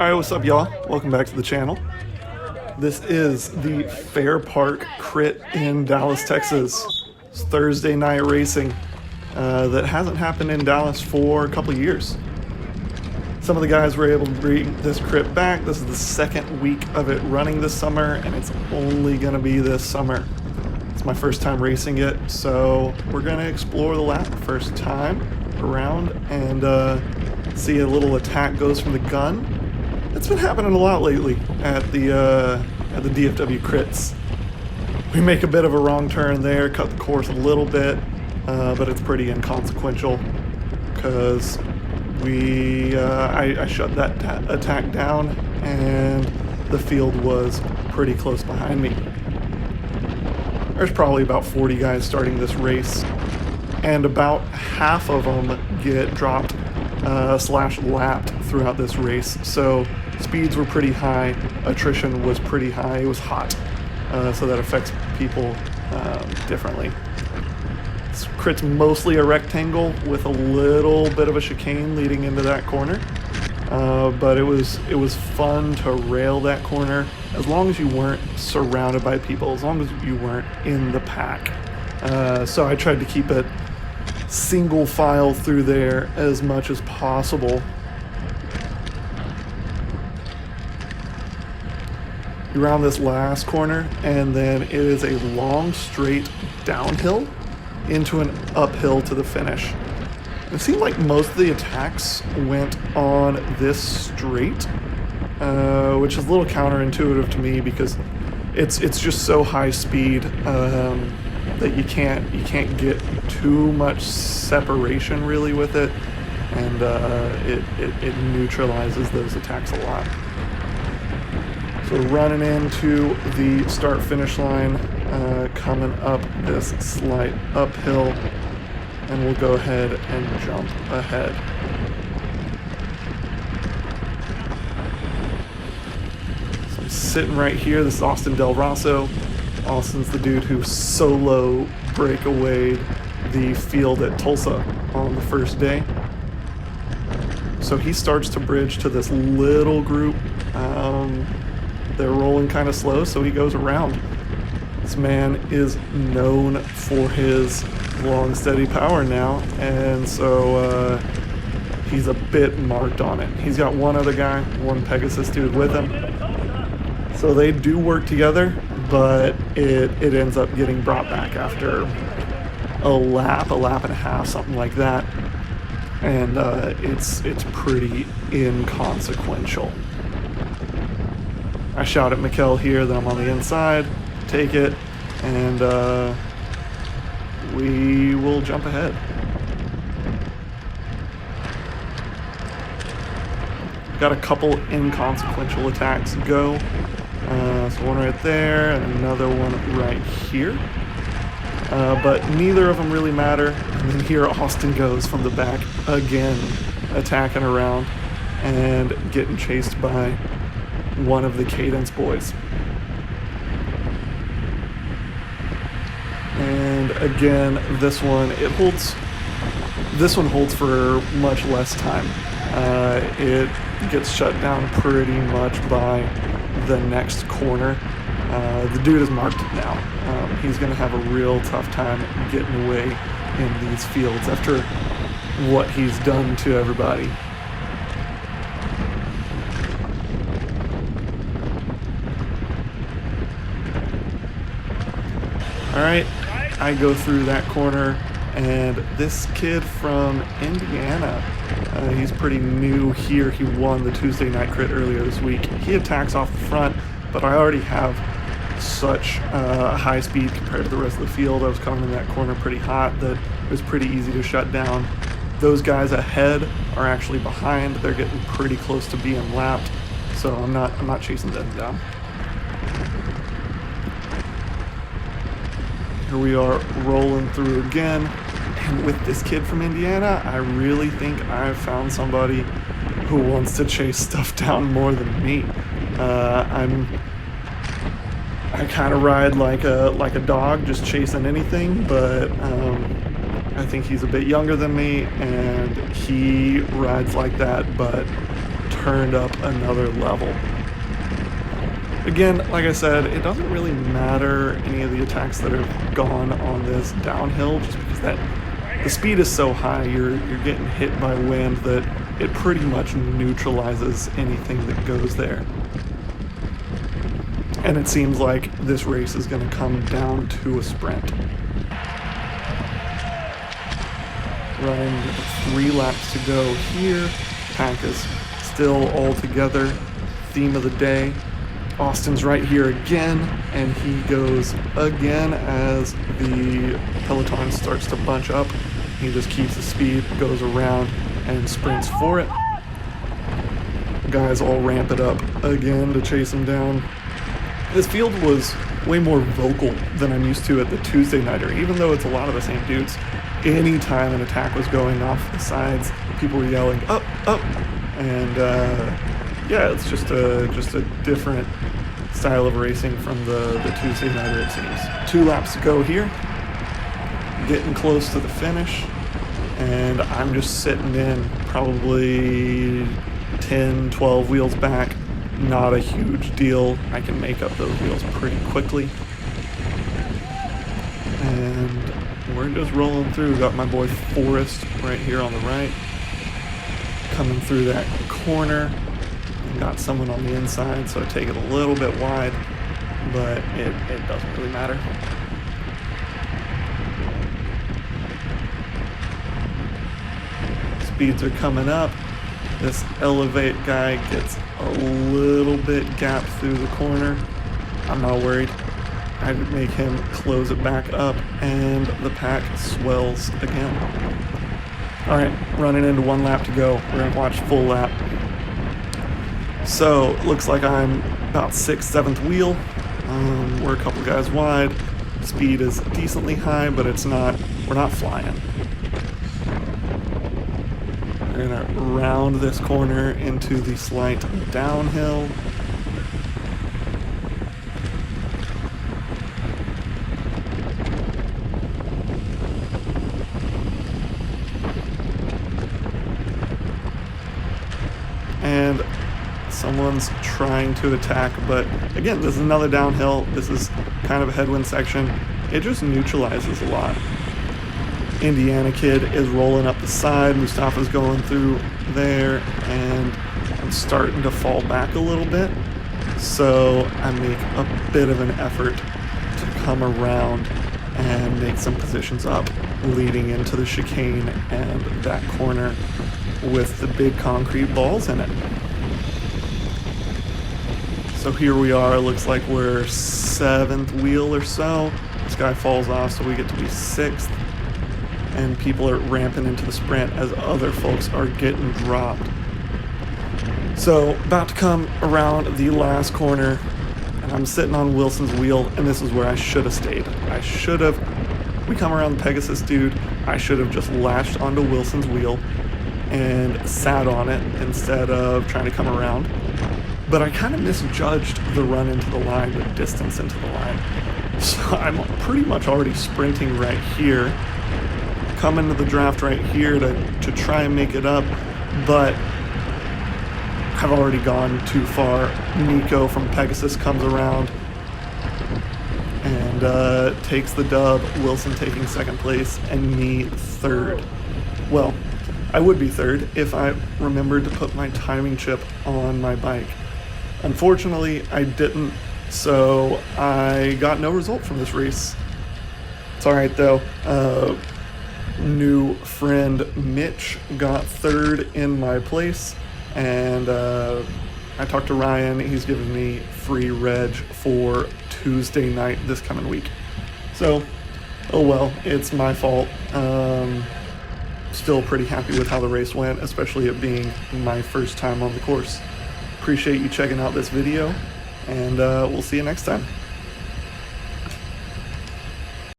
Alright, what's up y'all? Welcome back to the channel. This is the Fair Park Crit in Dallas, Texas. It's Thursday night racing that hasn't happened in Dallas for a couple years. Some of the guys were able to bring this crit back. This is the second week of it running this summer, and it's only going to be this summer. It's my first time racing it, so we're going to explore the lap first time around and see a little attack goes from the gun. It's been happening a lot lately at the DFW crits. We make a bit of a wrong turn there, cut the course a little bit, but it's pretty inconsequential because I shut that attack down and the field was pretty close behind me. There's probably about 40 guys starting this race, and about half of them get dropped slash lapped throughout this race. So speeds were pretty high, attrition was pretty high, it was hot, so that affects people differently. This crit's mostly a rectangle with a little bit of a chicane leading into that corner, but it was fun to rail that corner as long as you weren't surrounded by people, as long as you weren't in the pack. So I tried to keep it single file through there as much as possible. You round this last corner and then it is a long straight downhill into an uphill to the finish. It seemed like most of the attacks went on this straight, which is a little counterintuitive to me because it's just so high speed that you can't get too much separation really with it, and it neutralizes those attacks a lot. So running into the start finish line, coming up this slight uphill, and we'll go ahead and jump ahead. So I'm sitting right here. This is Austin Del Rosso. Austin's the dude who solo breakawayed the field at Tulsa on the first day. So he starts to bridge to this little group. They're rolling kind of slow, so he goes around. This man is known for his long, steady power now, and so he's a bit marked on it. He's got one other guy, one Pegasus dude with him. So they do work together, but it ends up getting brought back after a lap and a half, something like that. And it's pretty inconsequential. I shout at Mikkel here that I'm on the inside, take it, and we will jump ahead. Got a couple inconsequential attacks go. So one right there and another one right here. But neither of them really matter. And then here Austin goes from the back again, attacking around and getting chased by one of the Cadence boys. And again, this one holds for much less time. It gets shut down pretty much by the next corner. The dude is marked now. He's going to have a real tough time getting away in these fields after what he's done to everybody. Alright, I go through that corner, and this kid from Indiana, he's pretty new here. He won the Tuesday night crit earlier this week. He attacks off the front, but I already have such high speed compared to the rest of the field. I was coming in that corner pretty hot that it was pretty easy to shut down. Those guys ahead are actually behind. They're getting pretty close to being lapped, so I'm not chasing them down. Here we are rolling through again, and with this kid from Indiana, I really think I've found somebody who wants to chase stuff down more than me. I kind of ride like a dog, just chasing anything, but I think he's a bit younger than me, and he rides like that, but turned up another level. Again, like I said, it doesn't really matter any of the attacks that are gone on this downhill, just because the speed is so high, you're getting hit by wind that it pretty much neutralizes anything that goes there. And it seems like this race is going to come down to a sprint. Running with 3 laps to go here. Pack is still all together. Theme of the day. Austin's right here again, and he goes again as the peloton starts to bunch up. He just keeps the speed, goes around, and sprints for it. Guys all ramp it up again to chase him down. This field was way more vocal than I'm used to at the Tuesday Nighter, even though it's a lot of the same dudes. Anytime an attack was going off the sides, people were yelling, up, up, and yeah, it's just a different style of racing from the Tuesday Nighter, it seems. 2 laps to go here, getting close to the finish, and I'm just sitting in probably 10, 12 wheels back. Not a huge deal. I can make up those wheels pretty quickly. And we're just rolling through. Got my boy Forrest right here on the right. Coming through that corner. Got someone on the inside, so I take it a little bit wide, but it doesn't really matter. Speeds are coming up. This Elevate guy gets a little bit gap through the corner. I'm not worried. I make him close it back up, and the pack swells again. All right, running into 1 lap to go. We're gonna watch full lap. So looks like I'm about 6th, 7th wheel. We're a couple guys wide. Speed is decently high, but we're not flying. We're gonna round this corner into the slight downhill. And someone's trying to attack, but again, this is another downhill. This is kind of a headwind section. It just neutralizes a lot. Indiana kid is rolling up the side. Mustafa's going through there, and I'm starting to fall back a little bit. So I make a bit of an effort to come around and make some positions up, leading into the chicane and that corner with the big concrete balls in it. So here we are, looks like we're 7th wheel or so. This guy falls off, so we get to be 6th. And people are ramping into the sprint as other folks are getting dropped. So about to come around the last corner, and I'm sitting on Wilson's wheel, and this is where I should have stayed. We come around the Pegasus dude, I should have just latched onto Wilson's wheel and sat on it instead of trying to come around. But I kind of misjudged the run into the line, the distance into the line. So I'm pretty much already sprinting right here, coming to the draft right here to try and make it up, but I've already gone too far. Nico from Pegasus comes around and takes the dub. Wilson taking 2nd place and me 3rd. Well, I would be 3rd if I remembered to put my timing chip on my bike. Unfortunately, I didn't, so I got no result from this race. It's all right though. New friend Mitch got 3rd in my place, and I talked to Ryan. He's given me free reg for Tuesday night this coming week. So, oh well, it's my fault. Still pretty happy with how the race went, especially it being my first time on the course. Appreciate you checking out this video, and we'll see you next time.